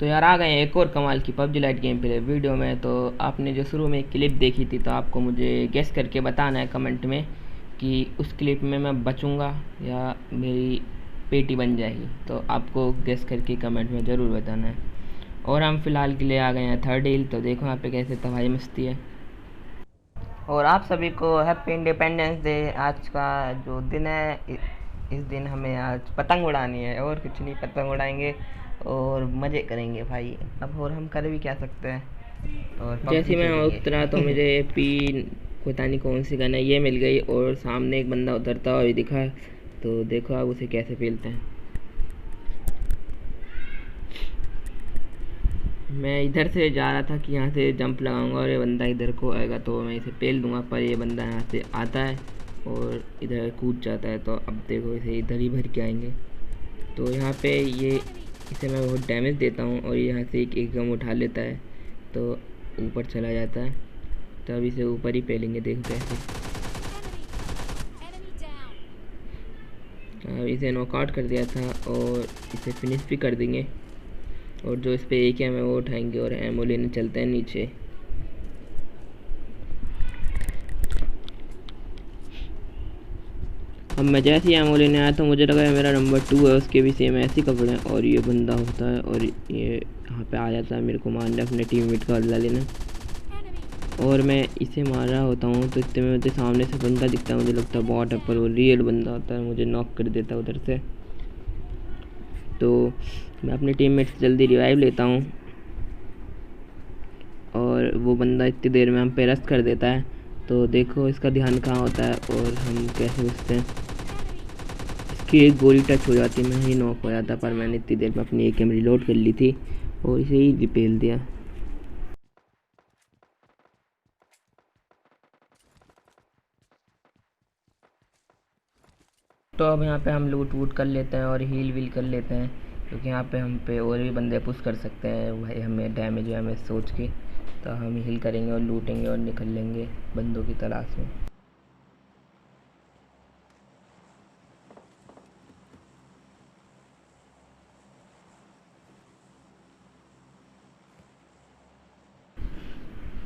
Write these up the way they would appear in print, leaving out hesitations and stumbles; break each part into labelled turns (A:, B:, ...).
A: तो यार आ गए हैं एक और कमाल की PUBG light game play video में। तो आपने जो शुरू में एक क्लिप देखी थी, तो आपको मुझे गेस करके बताना है कमेंट में कि उस क्लिप में मैं बचूंगा या मेरी पेटी बन जाएगी। तो आपको गेस करके कमेंट में ज़रूर बताना है। और हम फिलहाल के लिए आ गए हैं थर्ड हिल। तो देखो यहाँ पे कैसे तबाही मस्ती है। और आप सभी को हैप्पी इंडिपेंडेंस डे। आज का जो दिन है, इस दिन हमें आज पतंग उड़ानी है और कुछ नहीं, पतंग उड़ाएंगे और मज़े करेंगे भाई। अब और हम कर भी क्या सकते हैं, और जैसे मैं उतरा तो मुझे पी पता नहीं कौन सी गन है ये मिल गई, और सामने एक बंदा उतरता हुआ दिखा। तो देखो आप उसे कैसे पेलते हैं। मैं इधर से जा रहा था कि यहाँ से जंप लगाऊंगा और ये बंदा इधर को आएगा तो मैं इसे पेल दूंगा, पर ये बंदा यहाँ से आता है और इधर कूद जाता है। तो अब देखो इसे इधर ही भर के आएंगे। तो यहाँ पे ये इसे मैं बहुत डैमेज देता हूँ और यहाँ से एक गम उठा लेता है तो ऊपर चला जाता है। तो अब इसे ऊपर ही पेलेंगे, देखो कैसे। अब इसे नॉकआउट कर दिया था और इसे फिनिश भी कर देंगे। और जो इस पे एक है वो उठाएंगे और एमओ लेने चलते हैं नीचे। अब मैं जैसे ही एमओ लेने आया तो मुझे लगा मेरा नंबर 2 है, उसके भी सेम ऐसे कपड़े हैं। और ये बंदा होता है और ये यहाँ पे आ जाता है मेरे को मारने, अपने टीममेट का बदला लेना। और मैं इसे मार रहा होता हूँ तो इतने में मुझे सामने से बंदा दिखता है, मुझे लगता है बॉट है पर वो रियल बंदा होता है, मुझे नॉक कर देता है उधर से। तो मैं अपने टीममेट से जल्दी रिवाइव लेता हूँ और वो बंदा इतनी देर में हम पे रश कर देता है। तो देखो इसका ध्यान कहाँ होता है और हम कैसे घुसते हैं। इसकी एक गोली टच हो जाती है, मैं ही नॉक हो जाता, पर मैंने इतनी देर में अपनी एकेएम रिलोड कर ली थी और इसे ही रिपेल दिया। तो अब यहाँ पे हम लूट वूट कर लेते हैं और हील वील कर लेते हैं, क्योंकि यहाँ पे हम पे और भी बंदे पुश कर सकते हैं भाई, हमें डैमेज वैमेज सोच के। तो हम हील करेंगे और लूटेंगे और निकल लेंगे बंदों की तलाश में।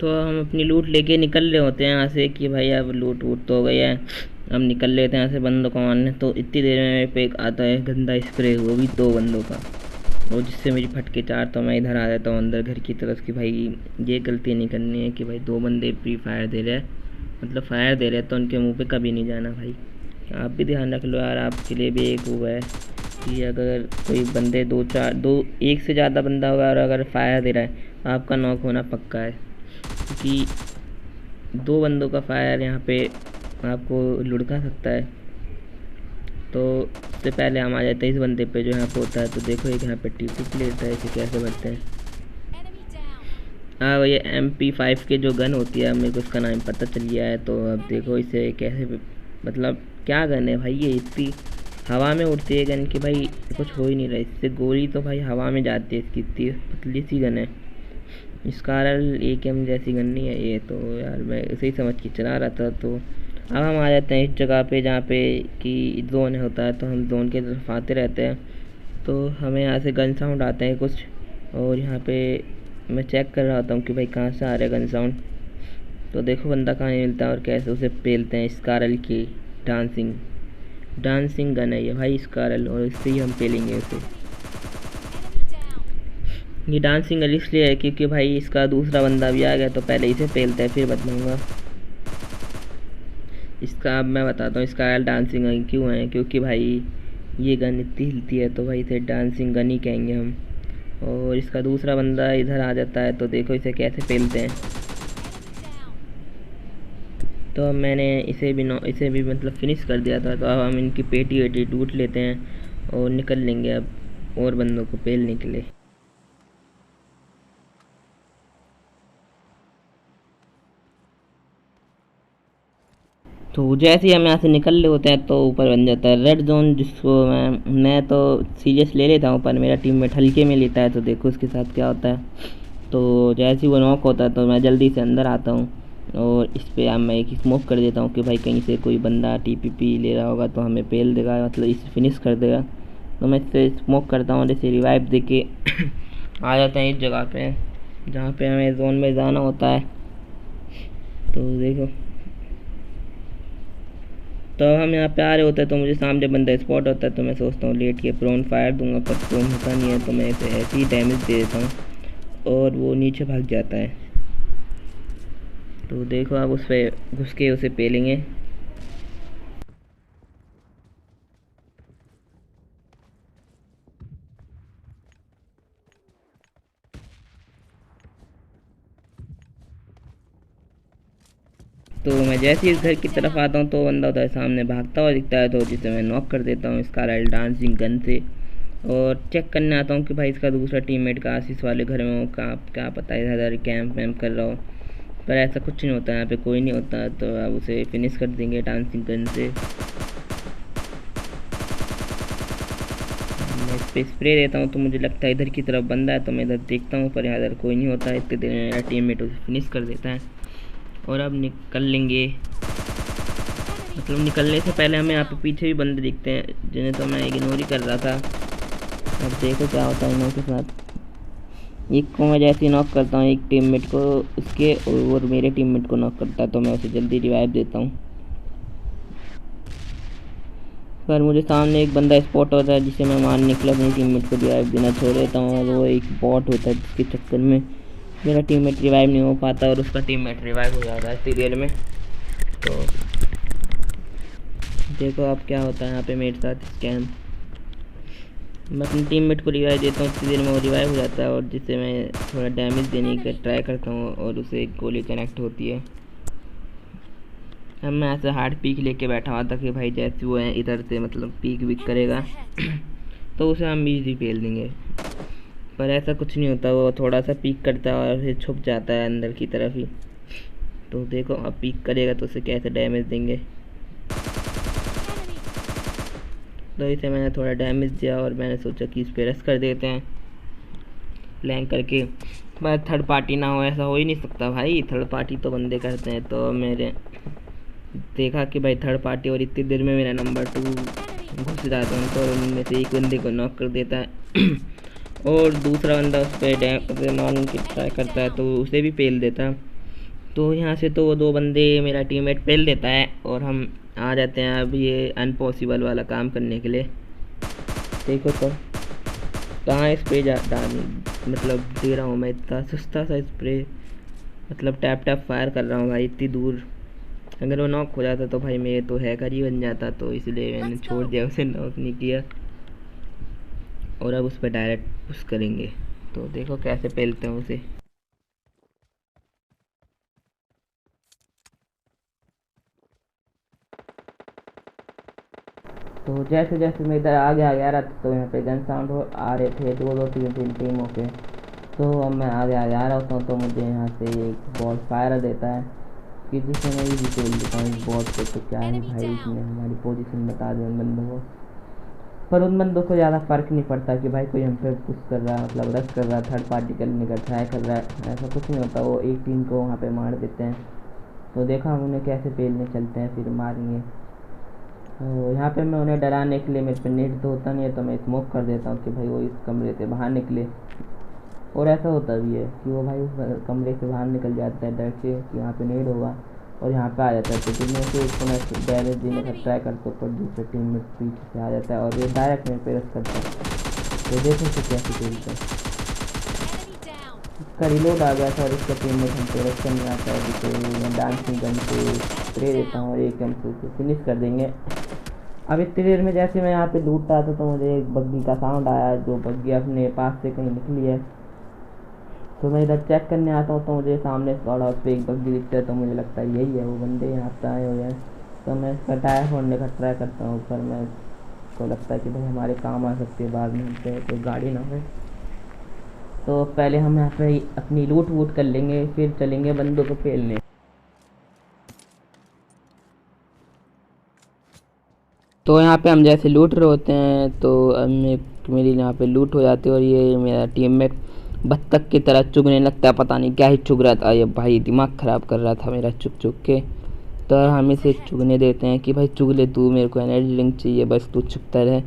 A: तो हम अपनी लूट लेके निकल रहे होते हैं यहाँ से कि भाई अब लूट वूट तो हो गई है, अब निकल लेते हैं यहाँ से बंदों को मारने। तो इतनी देर में मेरे पे एक आता है गंदा स्प्रे, वो भी 2 बंदों का, और जिससे मेरी फटके 4। तो मैं इधर आ जाता हूँ अंदर घर की तरफ कि भाई ये गलती नहीं करनी है कि भाई 2 बंदे फ्री फायर दे रहे हैं, मतलब फायर दे रहे हैं, तो उनके मुँह पे कभी नहीं जाना भाई। आप भी ध्यान रख लो यार, आपके लिए भी एक हुआ है कि अगर कोई बंदे 2 एक से ज़्यादा बंदा होगा और अगर फायर दे रहा है आपका नॉक होना पक्का है, क्योंकि 2 बंदों का फायर यहाँ पे आपको लुढ़का सकता है। तो उससे पहले हम आ जाते हैं इस बंदे पे जो यहाँ पे होता है। तो देखो एक यहाँ पे टीपी प्लेट है, इसे कैसे भरते हैं। हाँ, ये MP5 के जो गन होती है, मेरे को उसका नाम पता चल गया है। तो अब देखो इसे कैसे, मतलब क्या गन है भाई, ये इतनी हवा में उड़ती है गन कि भाई कुछ हो ही नहीं रहा। इससे गोली तो भाई हवा में जाती है, इसकी इतनी पतली सी गन है। स्कारल AKM जैसी गन नहीं है ये। तो यार मैं इसे ही समझ के चला रहा था। तो अब हम आ जाते हैं इस जगह पे जहाँ पे कि जोन होता है, तो हम जोन के तरफ आते रहते हैं। तो हमें यहाँ से गन साउंड आते हैं कुछ, और यहाँ पे मैं चेक कर रहा होता हूँ कि भाई कहाँ से आ रहा है गन साउंड। तो देखो बंदा कहाँ मिलता है और कैसे उसे पेलते हैं। स्कारल की डांसिंग गन है ये भाई स्कारल, और इससे ही हम पेलेंगे उसे। ये डांसिंग गन इसलिए है क्योंकि भाई इसका दूसरा बंदा भी आ गया, तो पहले इसे पेलते हैं फिर बताऊँगा। इसका अब मैं बताता हूँ इसका डांसिंग गन क्यों है, क्योंकि भाई ये गन इतनी हिलती है तो भाई इसे डांसिंग गन ही कहेंगे हम। और इसका दूसरा बंदा इधर आ जाता है, तो देखो इसे कैसे पेलते हैं। तो अब मैंने इसे भी मतलब फिनिश कर दिया था। तो अब हम इनकी पेटी वेटी टूट लेते हैं और निकल लेंगे अब और बंदों को पेलने के लिए। तो जैसे ही हम यहाँ से निकल रहे होते हैं तो ऊपर बन जाता है रेड जोन, जिसको मैं तो सीरियस ले लेता हूँ, पर मेरा टीममेट हल्के में लेता है। तो देखो उसके साथ क्या होता है। तो जैसे ही वो नॉक होता है तो मैं जल्दी से अंदर आता हूँ और इस पर अब मैं एक स्मोक कर देता हूँ कि भाई कहीं से कोई बंदा TPP ले रहा होगा तो हमें पेल देगा, मतलब इसे फिनिश कर देगा। तो मैं इससे स्मोक करता हूँ और इसे रिवाइव दे के आ जाते हैं इस जगह पे जहाँ पे हमें जोन में जाना होता है। तो देखो, तो हम यहाँ पे आ रहे होते हैं तो मुझे सामने बंदा स्पॉट होता है, तो मैं सोचता हूँ लेट के प्रोन फायर दूंगा, पर प्रोन होता नहीं है, तो मैं इसे ऐसे ही डैमेज दे देता हूँ और वो नीचे भाग जाता है। तो देखो, आप उस पर घुस के उसे पेलेंगे। तो मैं जैसे ही इस घर की तरफ आता हूँ तो बंदा उधर सामने भागता हुआ दिखता है, तो जिसे मैं नॉक कर देता हूँ इसका राइल डांसिंग गन से। और चेक करने आता हूँ कि भाई इसका दूसरा टीममेट का आशीष वाले घर में हो, का क्या पता है इधर कैंप वैम्प कर रहा हो, पर ऐसा कुछ नहीं होता, यहाँ पे कोई नहीं होता। तो अब उसे फिनिश कर देंगे डांसिंग गन से। मैं इस पर स्प्रे देता हूँ तो मुझे लगता है इधर की तरफ बंदा है, तो मैं इधर देखता हूँ, पर यहाँ इधर कोई नहीं होता। इतने देर में मेरा टीममेट उसे फिनिश कर देता है और अब निकल लेंगे। मतलब निकलने से पहले हमें यहाँ पे पीछे भी बंदे दिखते हैं, जिन्हें तो मैं इग्नोर ही कर रहा था। अब देखो क्या होता है इन लोगों के साथ। एक को मैं जैसे ही नॉक करता हूँ, एक टीममेट को उसके और मेरे टीममेट को नॉक करता है, तो मैं उसे जल्दी रिवाइव देता हूँ। पर मुझे सामने एक बंदा स्पॉट होता है जिसे मैं मारने के लिए अपनी टीममेट को रिवाइव देना छोड़ देता हूँ, और वो एक बॉट होता है जिसके चक्कर में मेरा टीममेट रिवाइव नहीं हो पाता और उसका टीममेट रिवाइव हो जाता है इतनी देर में। तो देखो अब क्या होता है यहाँ पे मेरे साथ स्कैम। मैं अपनी टीममेट को रिवाइव देता हूँ, उतनी देर में वो रिवाइव हो जाता है, और जिससे मैं थोड़ा डैमेज देने का ट्राई करता हूँ और उसे एक गोली कनेक्ट होती है। अब मैं ऐसे हार्ड पीक लेके बैठा हुआ था कि भाई जैसे वो है इधर से मतलब पीक विक करेगा तो उसे हम इजी पेल देंगे, पर ऐसा कुछ नहीं होता। वो थोड़ा सा पीक करता है और फिर छुप जाता है अंदर की तरफ ही। तो देखो अब पीक करेगा तो उसे कैसे डैमेज देंगे। तो इसे मैंने थोड़ा डैमेज दिया और मैंने सोचा कि इस पर रस कर देते हैं प्लैंक करके। पर थर्ड पार्टी ना हो, ऐसा हो ही नहीं सकता भाई, थर्ड पार्टी तो बंदे करते हैं। तो मेरे देखा कि भाई थर्ड पार्टी, और इतनी देर में मेरा नंबर 2 घुस जाता है, तो उनमें से एक बंदे को नॉक कर देता है और दूसरा बंदा उस पर मारने की ट्राई करता है, तो उसे भी पेल देता। तो यहाँ से तो वो 2 बंदे मेरा टीममेट पेल देता है और हम आ जाते हैं अब ये अनपॉसिबल वाला काम करने के लिए। देखो तो कहाँ स्प्रे मतलब दे रहा हूँ मैं, इतना सस्ता सा स्प्रे, मतलब टैप टैप फायर कर रहा हूँ भाई इतनी दूर। अगर वो नॉक हो जाता तो भाई मेरे तो हैकर ही बन जाता, तो इसलिए मैंने छोड़ दिया, उसे नॉक नहीं किया और अब उस पर डायरेक्ट पुश करेंगे। तो देखो कैसे पेलते हैं उसे। तो जैसे जैसे मैं इधर आगे आ रहा था, तो यहाँ पे गन साउंड आ रहे थे 2-2 3-3 टीमों के। तो अब मैं आगे आ रहा होता हूँ, तो मुझे यहाँ से एक बॉल फायर देता है कि जिसे मैं भी डिटेल देता हूँ इस बॉट को। तो क्या है भाई, इसने हमारी पोजीशन बता दी उन बंदों को, पर उन बंदों को ज़्यादा फ़र्क नहीं पड़ता कि भाई कोई हम पे पुश कर रहा है, मतलब रश कर रहा है, थर्ड पार्टी करने का ट्राई कर रहा है, ऐसा कुछ नहीं होता। वो एक टीम को वहाँ पे मार देते हैं। तो देखा हम उन्हें कैसे पेलने चलते हैं, फिर मारेंगे। तो यहाँ पे मैं उन्हें डराने के लिए, मेरे पे नेट तो होता नहीं है, तो मैं स्मोक कर देता हूँ कि भाई वो इस कमरे से बाहर निकले। और ऐसा होता भी है कि वो भाई उस कमरे से बाहर निकल जाता है डर से कि यहाँ पे नेट होगा, और यहाँ पे आ जाता है। तो टीम में से एक को मैं डैमेज देने का ट्राई करता हूँ, पर दूसरे टीम में पीछे से आ जाता है और ये डायरेक्ट मेरे पे रश करता है। तो देखो कि कैसे खेलता है। इसका रिलोड आ गया था और इसका टीम में हम पे रश करने आता है, जिसे मैं डांसिंग गन से स्प्रे देता हूँ और एक गन से उसे फिनिश कर देंगे। अब इतनी देर में जैसे मैं यहाँ पे लूट रहा था, तो मुझे एक बग्गी का साउंड आया, जो बग्गी अपने पास से कहीं निकली है। तो मैं इधर चेक करने आता हूँ, तो मुझे सामने स्क्वाड हाउस पे एक बग्गी दिखता है, तो मुझे लगता है यही है वो बंदे यहाँ पे आए हुए हैं। तो मैं इसका टायर फोड़ने का ट्राई करता हूँ, पर मैं को लगता है कि भाई हमारे काम आ सकती है बाद में, हमसे कोई गाड़ी ना हो। तो पहले हम यहाँ पे अपनी लूट वूट कर लेंगे, फिर चलेंगे बंदों को पेलने। तो यहाँ पे हम जैसे लूट रहे होते हैं, तो मेरी यहाँ पे लूट हो जाती है और ये मेरा टीममेट बत्तख की तरह चुगने लगता है, पता नहीं क्या ही चुग रहा था ये भाई, दिमाग ख़राब कर रहा था मेरा चुग चुग के। तो हम इसे चुगने देते हैं कि भाई चुग ले तू, मेरे को एनर्जी ड्रिंक चाहिए, बस तू चुगता रहे।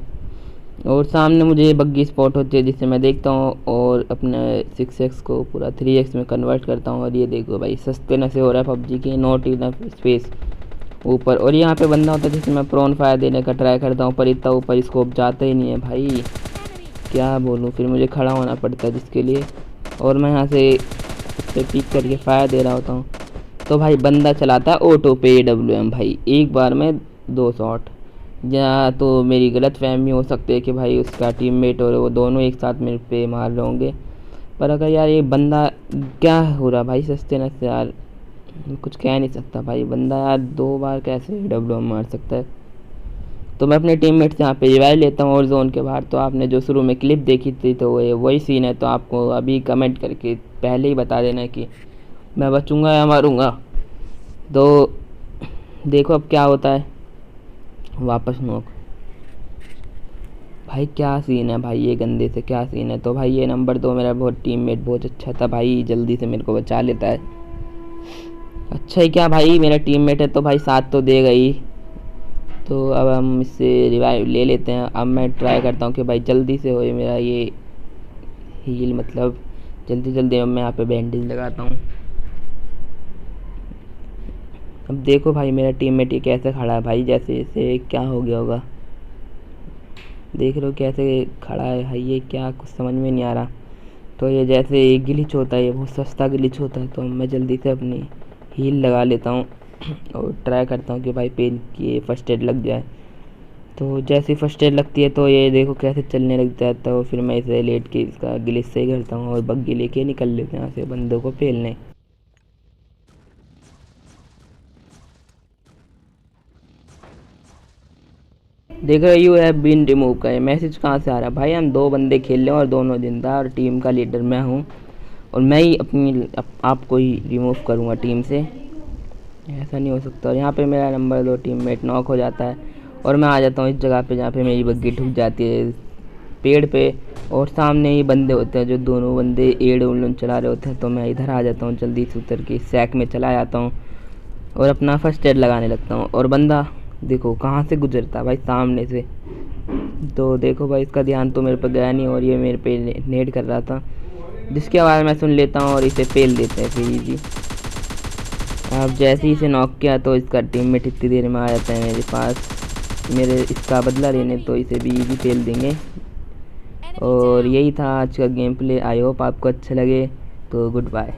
A: और सामने मुझे बग्गी स्पॉट होती है जिससे मैं देखता हूँ और अपने 6x को पूरा 3x में कन्वर्ट करता हूँ। और ये देखो भाई सस्ते नशे हो रहा है पबजी के, नॉट इनफ स्पेस ऊपर। और यहाँ पे बंदा होता है जिससे मैं प्रोन फायर देने का ट्राई करता हूँ, पर इतना ऊपर स्कोप जाता ही नहीं है भाई, क्या बोलूँ। फिर मुझे खड़ा होना पड़ता है जिसके लिए, और मैं यहाँ से उससे पीक करके फायर दे रहा होता हूँ। तो भाई बंदा चलाता है ऑटो पे AWM भाई, एक बार में 2 शॉट। या तो मेरी गलत फहमी हो सकती है कि भाई उसका टीममेट और वो दोनों एक साथ मेरे पे मार रहे होंगे। पर अगर यार ये बंदा क्या हो रहा भाई सस्ते न से यार, कुछ कह नहीं सकता भाई, बंदा यार 2 बार कैसे AWM मार सकता है। तो मैं अपने टीममेट से यहाँ पे रिवाइव लेता हूँ और जोन के बाहर। तो आपने जो शुरू में क्लिप देखी थी तो वो वही सीन है। तो आपको अभी कमेंट करके पहले ही बता देना कि मैं बचूंगा या मारूंगा। तो देखो अब क्या होता है। वापस नॉक भाई, क्या सीन है भाई, ये गंदे से क्या सीन है। तो भाई ये नंबर 2 मेरा बहुत टीममेट बहुत अच्छा था भाई, जल्दी से मेरे को बचा लेता है। अच्छा ही क्या भाई, मेरा टीममेट है तो भाई साथ तो देगा ही। तो अब हम इससे रिवाइव ले लेते हैं। अब मैं ट्राई करता हूँ कि भाई जल्दी से हो मेरा ये हील, मतलब जल्दी जल्दी अब मैं यहाँ पे बैंडेज लगाता हूँ। अब देखो भाई मेरा टीममेट ये कैसे खड़ा है भाई, जैसे जैसे क्या हो गया होगा, देख रहे हो कैसे खड़ा है भाई, ये क्या कुछ समझ में नहीं आ रहा। तो ये जैसे ग्लिच होता है, ये बहुत सस्ता ग्लिच होता है। तो मैं जल्दी से अपनी हील लगा लेता हूँ और ट्राई करता हूँ कि भाई पेन की फर्स्ट एड लग जाए। तो जैसे फर्स्ट एड लगती है तो ये देखो कैसे चलने लग जाता है। तो फिर मैं इसे लेट के इसका ग्लिच सही करता हूँ और बग्गी लेके निकल लेते हैं यहाँ से बंदों को पेलने। देख रहे यू हैव बीन रिमूव का ये मैसेज कहाँ से आ रहा है भाई, हम 2 बंदे खेल रहे हैं और दोनों जिंदा, और टीम का लीडर मैं हूँ और मैं ही अपनी आपको ही रिमूव करूँगा टीम से, ऐसा नहीं हो सकता। और यहाँ पे मेरा नंबर 2 टीममेट नॉक हो जाता है और मैं आ जाता हूँ इस जगह पे जहाँ पे मेरी बग्गी ठुक जाती है पेड़ पे, और सामने ही बंदे होते हैं जो दोनों बंदे एड उल्लून चला रहे होते हैं। तो मैं इधर आ जाता हूँ जल्दी से उतर के सैक में चला जाता हूँ और अपना फर्स्ट एड लगाने लगता हूँ। और बंदा देखो कहाँ से गुजरता है भाई, सामने से। तो देखो भाई इसका ध्यान तो मेरे पर गया नहीं और ये मेरे पे नेट कर रहा था, जिसकी आवाज़ मैं सुन लेता हूँ और इसे पेल देते हैं फिर इजी। अब जैसे ही इसे नॉक किया तो इसका टीममेट इतनी देर में आ जाता है मेरे पास मेरे इसका बदला लेने, तो इसे भी इजी पेल देंगे। और यही था आज का गेम प्ले, आई होप आपको अच्छा लगे। तो गुड बाय।